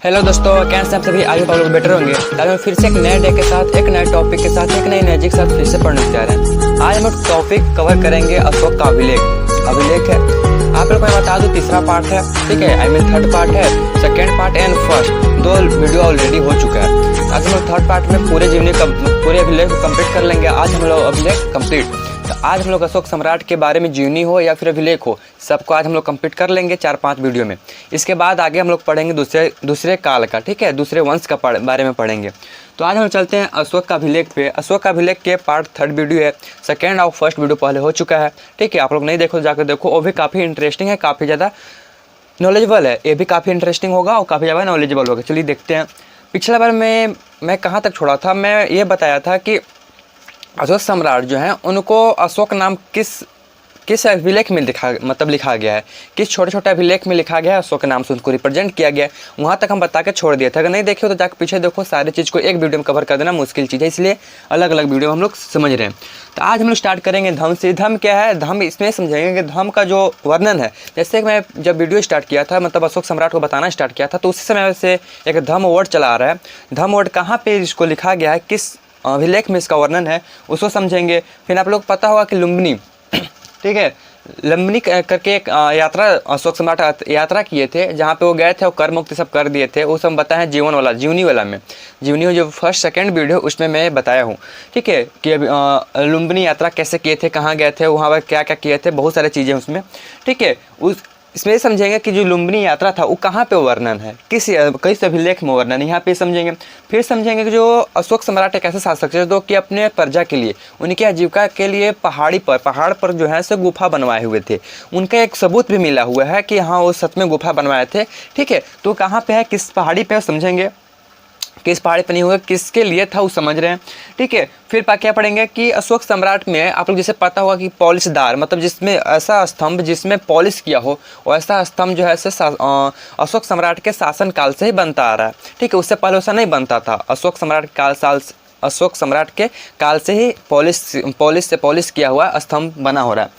Hello दोस्तों, कैसे आप सभी आगे आप लोग बेटर होंगे। आज हम फिर से एक नए डे के साथ, एक नए टॉपिक के साथ, एक नई एनर्जी के साथ फिर से पढ़ने जा रहे हैं। आज हम टॉपिक कवर करेंगे अशोक का अभिलेख है। आप लोग को मैं बता दूं, तीसरा पार्ट है, ठीक है। आई मीन थर्ड पार्ट है, सेकेंड पार्ट एंड फर्स्ट दो वीडियो ऑलरेडी हो चुका है। आज हम लोग थर्ड पार्ट में पूरे अभिलेख को कंप्लीट कर लेंगे। आज हम लोग अभिलेख कंप्लीट, तो आज हम लोग अशोक सम्राट के बारे में जीवनी हो या फिर अभिलेख हो, सबको आज हम लोग कंप्लीट कर लेंगे 4-5 वीडियो में। इसके बाद आगे हम लोग पढ़ेंगे दूसरे काल का, ठीक है, दूसरे वंश का बारे में पढ़ेंगे। तो आज हम चलते हैं अशोक का अभिलेख पे। अशोक का अभिलेख के पार्ट 3 वीडियो है, सेकेंड और फर्स्ट वीडियो पहले हो चुका है, ठीक है। आप लोग नहीं देखो जाकर देखो, वो भी काफ़ी इंटरेस्टिंग है, काफ़ी ज़्यादा नॉलेजेबल है। ये भी काफ़ी इंटरेस्टिंग होगा और काफ़ी ज़्यादा नॉलेजेबल होगा। चलिए देखते हैं। पिछला बार में मैं कहाँ तक छोड़ा था, मैं ये बताया था कि अशोक सम्राट जो हैं उनको अशोक नाम किस अभिलेख में लिखा गया है, किस छोटे छोटे अभिलेख में लिखा गया है, अशोक नाम से उनको रिप्रेजेंट किया गया है। वहाँ तक हम बता के छोड़ दिए थे। अगर नहीं देखे हो तो जाकर पीछे देखो, सारी चीज़ को एक वीडियो में कवर कर देना मुश्किल चीज़ है, इसलिए अलग अलग वीडियो हम लोग समझ रहे हैं। तो आज हम लोग स्टार्ट करेंगे धम से। धम क्या है, धम इसमें समझेंगे कि धम का जो वर्णन है, जैसे कि मैं जब वीडियो स्टार्ट किया था, मतलब अशोक सम्राट को बताना स्टार्ट किया था, तो उसी समय से एक धम वर्ड चला आ रहा है। धम वर्ड कहाँ पर इसको लिखा गया है, किस अभिलेख में इसका वर्णन है, उसको समझेंगे। फिर आप लोग को पता होगा कि लुम्बिनी, ठीक है, लुम्बिनी करके एक यात्रा अशोक सम्राट यात्रा किए थे, जहाँ पे वो गए थे और कर मुक्ति सब कर दिए थे। वो सब बताया जीवनी वाला में, जीवनी जो फर्स्ट सेकंड वीडियो उसमें मैं बताया हूँ, ठीक है, कि अभी लुम्बिनी यात्रा कैसे किए थे, कहाँ गए थे, वहाँ पर क्या क्या किए थे, बहुत सारी चीज़ें उसमें, ठीक है। इसमें समझेंगे कि जो लुम्बिनी यात्रा था वो कहाँ पे वर्णन है, किस अभिलेख में वर्णन है, यहाँ पे समझेंगे। फिर समझेंगे कि जो अशोक सम्राट एक ऐसे शासक थे जो कि अपने प्रजा के लिए, उनकी आजीविका के लिए पहाड़ पर जो है से गुफा बनवाए हुए थे। उनका एक सबूत भी मिला हुआ है कि हाँ वो सच में गुफा बनवाए थे, ठीक है। तो कहाँ पे है, किस पहाड़ी पे, समझेंगे किस पहाड़ी पर नहीं होगा, किसके लिए था वो समझ रहे हैं, ठीक है। फिर क्या पढ़ेंगे कि अशोक सम्राट में आप लोग जैसे पता होगा कि पॉलिशदार, मतलब जिसमें ऐसा स्तंभ जिसमें पॉलिश किया हो, वैसा स्तंभ जो है से अशोक सम्राट के शासन काल से ही बनता आ रहा है, ठीक है। उससे पहले वैसा नहीं बनता था। अशोक सम्राट के काल से ही पॉलिश किया हुआ स्तंभ बना हो रहा है,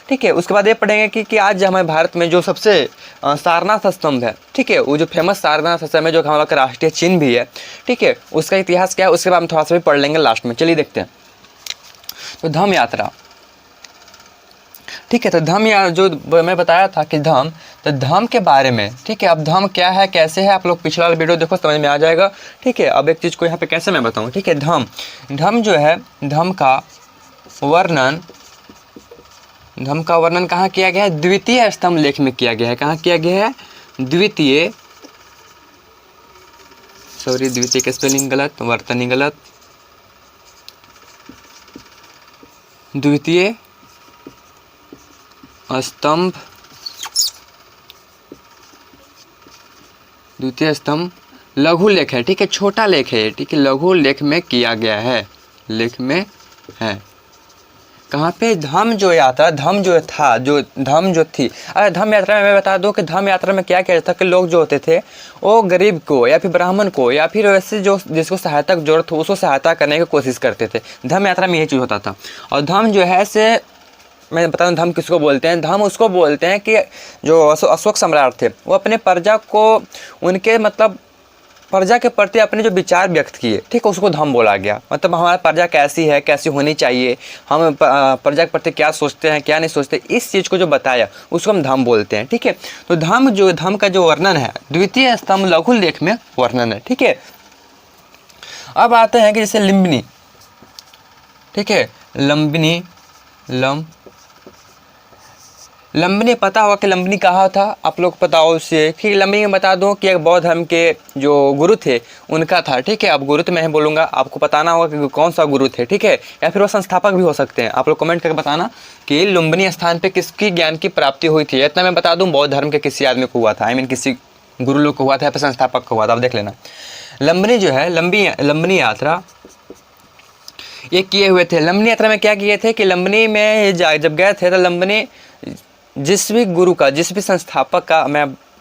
ठीक है। उसके बाद ये पढ़ेंगे कि आज हमारे भारत में जो सबसे सारनाथ स्तंभ है, ठीक है, वो जो फेमस सारनाथ स्तंभ है, जो हमारा का राष्ट्रीय चिन्ह भी है, ठीक है, उसका इतिहास क्या है, उसके बाद हम थोड़ा सा भी पढ़ लेंगे लास्ट में। चलिए देखते हैं। तो धम यात्रा, ठीक है। तो धम जो मैं बताया था कि तो धम के बारे में, ठीक है। अब धम क्या है, कैसे है, आप लोग पिछला वाला वीडियो देखो, समझ में आ जाएगा, ठीक है। अब एक चीज़ को यहाँ पे कैसे मैं बताऊँ, ठीक है। धम जो है, धम का वर्णन कहाँ किया गया है, द्वितीय स्तंभ लेख में किया गया है। कहाँ किया गया है, द्वितीय के स्पेलिंग गलत, वर्तनी गलत, द्वितीय स्तंभ लघु लेख है, ठीक है, छोटा लेख है, ठीक है, लघु लेख में किया गया है, लेख में है। कहाँ पे, धम जो यात्रा, धम जो थी, अरे धम यात्रा में मैं बता दूं कि धम यात्रा में क्या किया जाता कि लोग जो होते थे वो गरीब को या फिर ब्राह्मण को या फिर वैसे जो जिसको सहायता की जरूरत हो उसको सहायता करने की कोशिश करते थे। धम यात्रा में यही चीज़ होता था। और धम जो है से मैं बता दूं, धम किसको बोलते हैं, धम उसको बोलते हैं कि जो अशोक सम्राट थे वो अपने प्रजा को, उनके मतलब प्रजा के प्रति अपने जो विचार व्यक्त किए, ठीक है, उसको धम बोला गया। मतलब हमारा प्रजा कैसी है, कैसी होनी चाहिए, हम प्रजा के प्रति क्या सोचते हैं, क्या नहीं सोचते, इस चीज़ को जो बताया उसको हम धम बोलते हैं, ठीक है। तो धम का जो वर्णन है, द्वितीय स्तंभ लघु लेख में वर्णन है, ठीक है। अब आते हैं कि जैसे लुम्बिनी, ठीक है, लुम्बिनी पता होगा कि लुम्बिनी कहाँ था, आप लोग पता हो उससे। ठीक है, लुम्बिनी में बता दूं कि एक बौद्ध धर्म के जो गुरु थे उनका था, ठीक है। अब गुरु तो मैं ही बोलूँगा, आपको बताना होगा कि कौन सा गुरु थे, ठीक है, या फिर वो संस्थापक भी हो सकते हैं। आप लोग कमेंट करके बताना कि लुम्बिनी स्थान पे किसकी ज्ञान की प्राप्ति हुई थी। इतना मैं बता दूँ, बौद्ध धर्म के किसी आदमी को हुआ था, आई मीन किसी गुरु लोग को हुआ था या फिर संस्थापक को हुआ था, आप देख लेना। लुम्बिनी जो है, लुम्बिनी यात्रा ये किए हुए थे। लुम्बिनी यात्रा में क्या किए थे कि लुम्बिनी में जब गए थे तो लुम्बिनी जिस भी गुरु का, जिस भी संस्थापक का,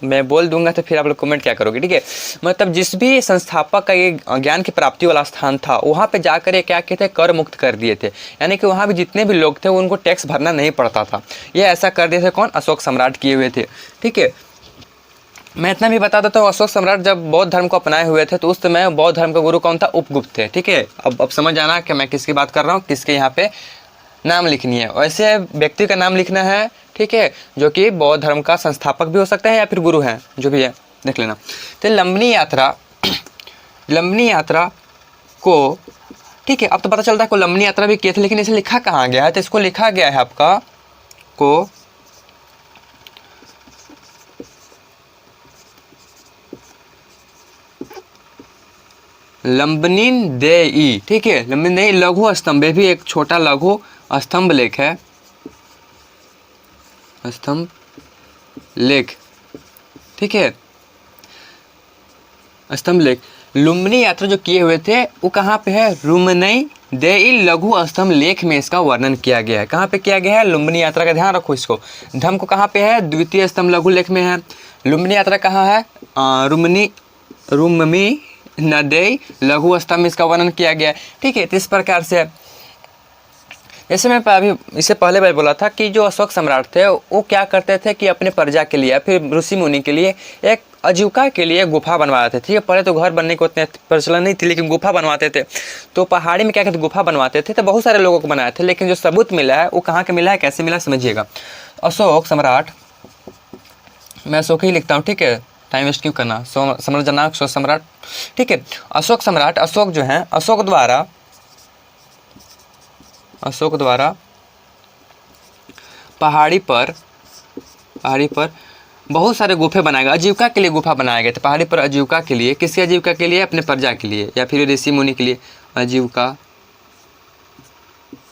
मैं बोल दूंगा तो फिर आप लोग कमेंट क्या करोगे, ठीक है। मतलब जिस भी संस्थापक का ये ज्ञान की प्राप्ति वाला स्थान था, वहाँ पे जाकर ये क्या किए थे, कर मुक्त कर दिए थे। यानी कि वहाँ भी जितने भी लोग थे उनको टैक्स भरना नहीं पड़ता था। ये ऐसा कर दिए थे कौन, अशोक सम्राट किए हुए थे, ठीक है। मैं इतना भी बता देता हूँ, अशोक सम्राट जब बौद्ध धर्म को अपनाए हुए थे तो उस समय बौद्ध धर्म का गुरु कौन था? उपगुप्त थे। ठीक है, अब समझ आना कि मैं किसकी बात कर रहा हूँ, किसके यहाँ पे नाम लिखनी है। वैसे व्यक्ति का नाम लिखना है, ठीक है, जो कि बौद्ध धर्म का संस्थापक भी हो सकता है या फिर गुरु है, जो भी है देख लेना। तो लंबनी यात्रा को, ठीक है, अब तो पता चलता है को लंबनी यात्रा भी किए थे, लेकिन इसे लिखा कहाँ गया है? तो इसको लिखा गया है आपका को लंबनीन देई, ठीक है, लंबनीन देई लघु स्तंभ, भी एक छोटा लघु स्तंभ लेख है, स्तंभ लेख, ठीक है, स्तंभ लेख। लुम्बिनी यात्रा जो किए हुए थे वो कहाँ पे है? रुमनई देई लघु स्तंभ लेख में इसका वर्णन किया गया है। कहाँ पे किया गया है? लुम्बिनी यात्रा का ध्यान रखो इसको। धम्म को कहाँ पे है? द्वितीय स्तंभ लघु लेख में है। लुम्बिनी यात्रा कहाँ है? रुममी नदेई लघु स्तंभ इसका वर्णन किया गया है। ठीक है, तो इस प्रकार से जैसे मैं अभी इससे पहले मैं बोला था कि जो अशोक सम्राट थे वो क्या करते थे कि अपने प्रजा के लिए, फिर ऋषि मुनि के लिए एक आजीविका के लिए गुफा बनवाते थे। ठीक है, पहले तो घर बनने को उतने प्रचलन नहीं थी, लेकिन गुफा बनवाते थे। तो पहाड़ी में क्या कहते, गुफा बनवाते थे, तो बहुत सारे लोगों को बनाए थे। लेकिन जो सबूत मिला है वो कहाँ के मिला है, कैसे मिला, समझिएगा। अशोक सम्राट, मैं अशोक ही लिखता हूँ, ठीक है, टाइम वेस्ट क्यों करना। सम्राट जनक, अशोक सम्राट, ठीक है। अशोक सम्राट, अशोक जो है, अशोक द्वारा पहाड़ी पर बहुत सारे गुफे बनाए गए, आजीविका के लिए गुफा बनाए गए थे पहाड़ी पर। आजीविका के लिए, किसकी आजीविका के लिए? अपने प्रजा के लिए या फिर ऋषि मुनि के लिए।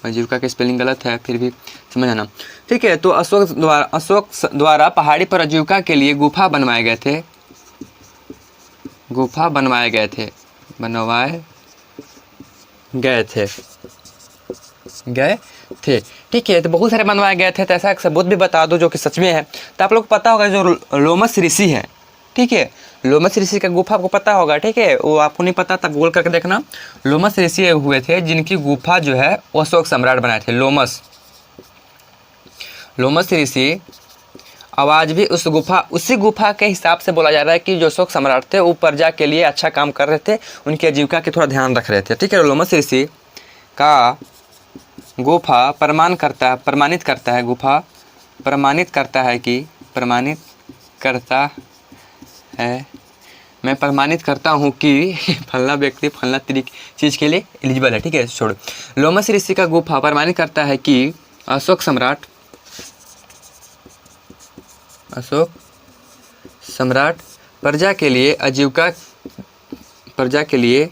आजीविका की स्पेलिंग गलत है, फिर भी समझना, ठीक है। तो अशोक द्वारा पहाड़ी पर आजीविका के लिए गुफा बनवाए गए थे, ठीक है। तो बहुत सारे बनवाए गए थे, तो ऐसा एक सबूत भी बता दो जो कि सच में है। तो आप लोग को पता होगा जो लोमस ऋषि है, ठीक है, लोमस ऋषि का गुफा आपको पता होगा, ठीक है। वो आपको नहीं पता तब गूगल करके देखना। लोमस ऋषि हुए थे जिनकी गुफा जो है वो अशोक सम्राट बनाए थे। लोमस ऋषि, आवाज़ भी उसी गुफा के हिसाब से बोला जा रहा है कि जो अशोक सम्राट थे वो प्रजा के लिए अच्छा काम कर रहे थे, उनकी आजीविका के थोड़ा ध्यान रख रहे थे, ठीक है। लोमस ऋषि का गुफा प्रमाणित करता है, मैं प्रमाणित करता हूँ कि फलना व्यक्ति फलना चीज़ के लिए एलिजिबल है, ठीक है, छोड़। लोमस ऋषि का गुफा प्रमाणित करता है कि अशोक सम्राट प्रजा के लिए आजीविका, प्रजा के लिए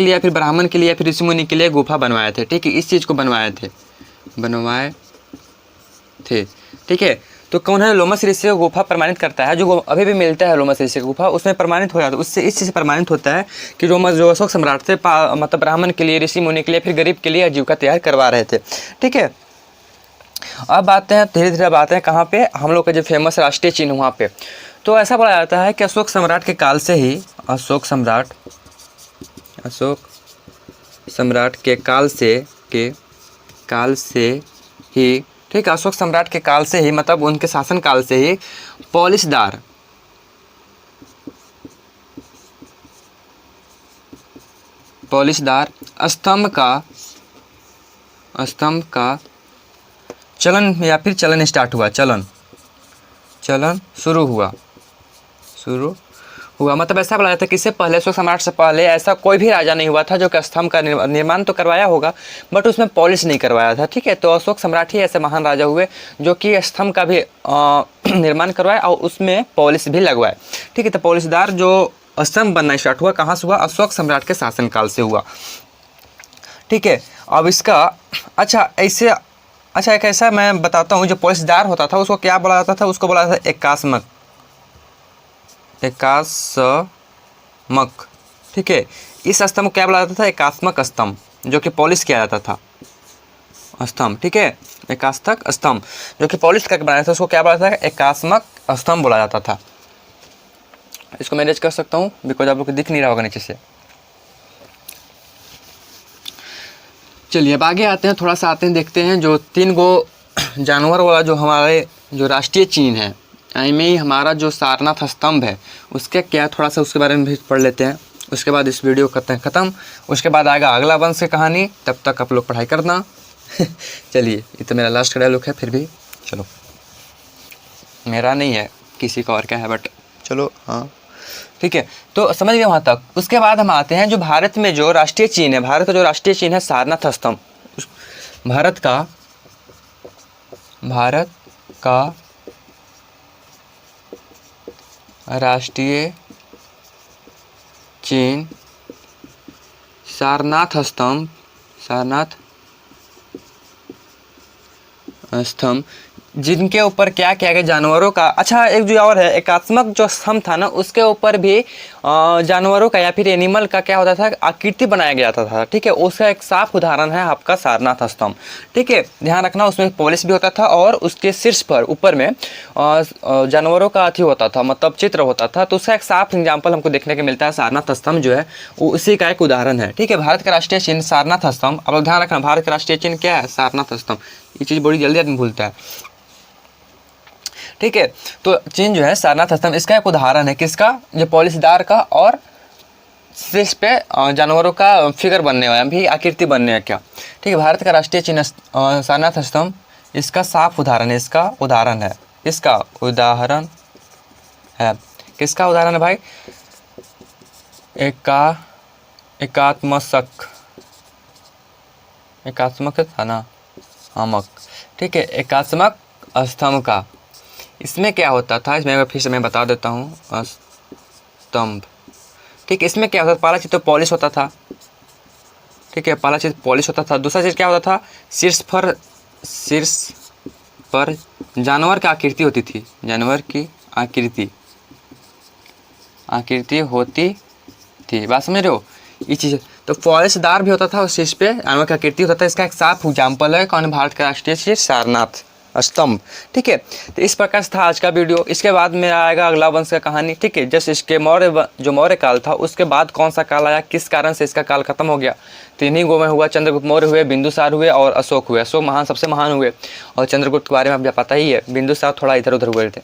या फिर ब्राह्मण के लिए या फिर ऋषि मुनि के लिए गुफा बनवाए थे, ठीक है। इस चीज़ को बनवाए थे, ठीक है। तो कौन है? लोमस ऋषि गुफा प्रमाणित करता है, जो अभी भी मिलता है लोमस ऋषि गुफा, उसमें प्रमाणित हो जाता है। उससे इस चीज़ से प्रमाणित होता है कि जो अशोक सम्राट थे मतलब ब्राह्मण के लिए, ऋषि मुनि के लिए, फिर गरीब के लिए आजीविका तैयार करवा रहे थे, ठीक है। अब आते हैं धीरे धीरे बातें हैं कहाँ पे, हम लोग का जो फेमस राष्ट्रीय चिन्ह वहाँ पे। तो ऐसा बोला जाता है कि अशोक सम्राट के काल से ही ठीक है, अशोक सम्राट के काल से ही मतलब उनके शासन काल से ही पॉलिशदार स्तंभ का चलन या फिर चलन स्टार्ट हुआ, चलन शुरू हुआ। मतलब ऐसा बोला जाता है कि इससे पहले, अशोक सम्राट से पहले ऐसा कोई भी राजा नहीं हुआ था जो कि स्तंभ का निर्माण तो करवाया होगा बट उसमें पॉलिश नहीं करवाया था, ठीक है। तो अशोक सम्राट ही ऐसे महान राजा हुए जो कि स्तंभ का भी निर्माण करवाए और उसमें पॉलिश भी लगवाए, ठीक है। तो पॉलिशदार जो स्तंभ बनना स्टार्ट हुआ कहाँ से हुआ? अशोक सम्राट के शासनकाल से हुआ, ठीक है। अब इसका एक ऐसा मैं बताता हूँ, जो पॉलिशदार होता था उसको क्या बोला जाता था? उसको बोला जाता था एकास्मक, ठीक है। इस स्तंभ को क्या बोला जाता था? एकास्मक स्तंभ, जो कि पॉलिश किया जाता था स्तंभ, ठीक है। एकास्मक स्तंभ जो कि पॉलिश करके बनाया था उसको क्या बोला जाता था? एकास्मक स्तंभ बोला जाता था। इसको मैनेज कर सकता हूँ बिकॉज आप लोग को दिख नहीं रहा होगा नीचे से। चलिए अब आगे आते हैं, थोड़ा सा आते हैं, देखते हैं जो 3 गो जानवर वाला जो हमारे जो राष्ट्रीय चिन्ह है, में ही हमारा जो सारनाथ स्तंभ है उसके क्या, थोड़ा सा उसके बारे में भी पढ़ लेते हैं। उसके बाद इस वीडियो करते हैं ख़त्म। उसके बाद आएगा अगला वंश की कहानी, तब तक आप लोग पढ़ाई करना। चलिए ये तो मेरा लास्ट का डायलॉग है, फिर भी चलो, मेरा नहीं है, किसी का और का है, बट चलो हाँ ठीक है, तो समझ गए वहाँ तक। उसके बाद हम आते हैं जो भारत में जो राष्ट्रीय चिन्ह है, भारत का जो राष्ट्रीय चिन्ह है सारनाथ स्तंभ। भारत का राष्ट्रीय चिन्ह सारनाथ स्तंभ, जिनके ऊपर क्या किया गया, जानवरों का, अच्छा एक जो और है एकात्मक जो स्तंभ था ना, उसके ऊपर भी जानवरों का या फिर एनिमल का क्या होता था, आकृति बनाया गया था। ठीक है, उसका एक साफ उदाहरण है आपका सारनाथ स्तंभ। ठीक है, ध्यान रखना, उसमें पॉलिश भी होता था और उसके शीर्ष पर ऊपर में जानवरों का अथी होता था, मतलब चित्र होता था। तो उसका एक साफ एग्जाम्पल हमको देखने को मिलता है। सारनाथ स्तंभ जो है वो उसी का एक उदाहरण है। ठीक है, भारत का राष्ट्रीय चिन्ह सारनाथ स्तंभ। अब ध्यान रखना, भारत का राष्ट्रीय चिन्ह क्या है, सारनाथ स्तंभ। ये चीज़ बड़ी जल्दी आदमी भूलता है। ठीक है, तो चिन्ह जो है सारनाथ स्तंभ, इसका एक उदाहरण है, किसका, जो पॉलिशदार का और शीर्ष पे जानवरों का फिगर बनने वाला भी, आकृति बनने का क्या। ठीक है, भारत का राष्ट्रीय चिन्ह सारनाथ स्तंभ, इसका साफ उदाहरण है, इसका उदाहरण है, किसका उदाहरण है भाई, एकात्मक था ना, आमक। ठीक है, एकात्मक स्तंभ का, इसमें क्या होता था, इसमें फिर से मैं बता देता हूँ, स्तंभ। ठीक है, इसमें क्या होता था, पहला चीज़ तो पॉलिश होता था। ठीक है, पहला चीज़ पॉलिश होता था। दूसरा चीज़ क्या होता था, शीर्ष पर जानवर की आकृति होती थी, जानवर की आकृति होती थी। बात समझ रहे हो, ये चीज़। तो पॉलिशदार भी होता था और शीर्ष पे जानवर की आकृति होता था। इसका एक साफ एग्जाम्पल है कौन, भारत का राष्ट्रीय चिन्ह सारनाथ स्तंभ। ठीक है, तो इस प्रकार से था आज का वीडियो। इसके बाद में आएगा अगला वंश का कहानी। ठीक है, जस्ट इसके मौर्य काल था, उसके बाद कौन सा काल आया, किस कारण से इसका काल खत्म हो गया। 3 ही गो में हुआ, चंद्रगुप्त मौर्य हुए, बिंदुसार हुए और अशोक हुए। अशोक महान सबसे महान हुए, और चंद्रगुप्त के बारे में आपको पता ही है, बिंदुसार थोड़ा इधर उधर हुए थे।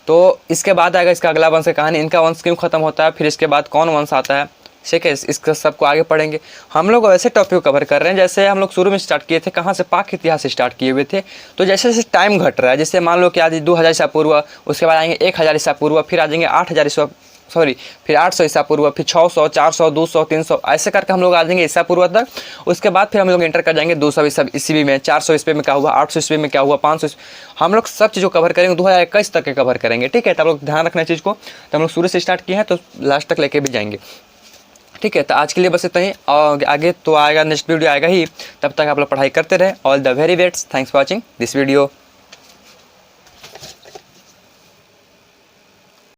तो इसके बाद आएगा इसका अगला वंश का कहानी, इनका वंश क्यों खत्म होता है, फिर इसके बाद कौन वंश आता है। ठीक है, इसका सबको आगे पढ़ेंगे। हम लोग ऐसे टॉपिक कवर कर रहे हैं जैसे हम लोग शुरू में स्टार्ट किए थे, कहाँ से, पाक इतिहास से स्टार्ट किए हुए थे। तो जैसे जैसे टाइम घट रहा है, जैसे मान लो कि आज 2000 ईसा पूर्व, उसके बाद आएंगे 1000 ईसा पूर्व, फिर आ जाएंगे 800 ईसा पूर्व, फिर 600, 400, 200, 300, ऐसे करके हम लोग आ जाएंगे ईसा पूर्व तक। उसके बाद फिर हम लोग एंटर कर जाएंगे 200 ईस्वी में, 400 ईस्वी में क्या हुआ, 800 ईस्वी में क्या हुआ, 500। हम लोग सब चीज़ों को कवर करेंगे, 2021 तक के कवर करेंगे। ठीक है, तो आप लोग ध्यान रखना चीज़ को। तो हम लोग शुरू से स्टार्ट किए हैं तो लास्ट तक लेके भी जाएंगे। ठीक है, तो आज के लिए बस इतना ही, और आगे तो आएगा, नेक्स्ट वीडियो आएगा ही। तब तक आप लोग पढ़ाई करते रहे। All the very best, thanks for watching this video.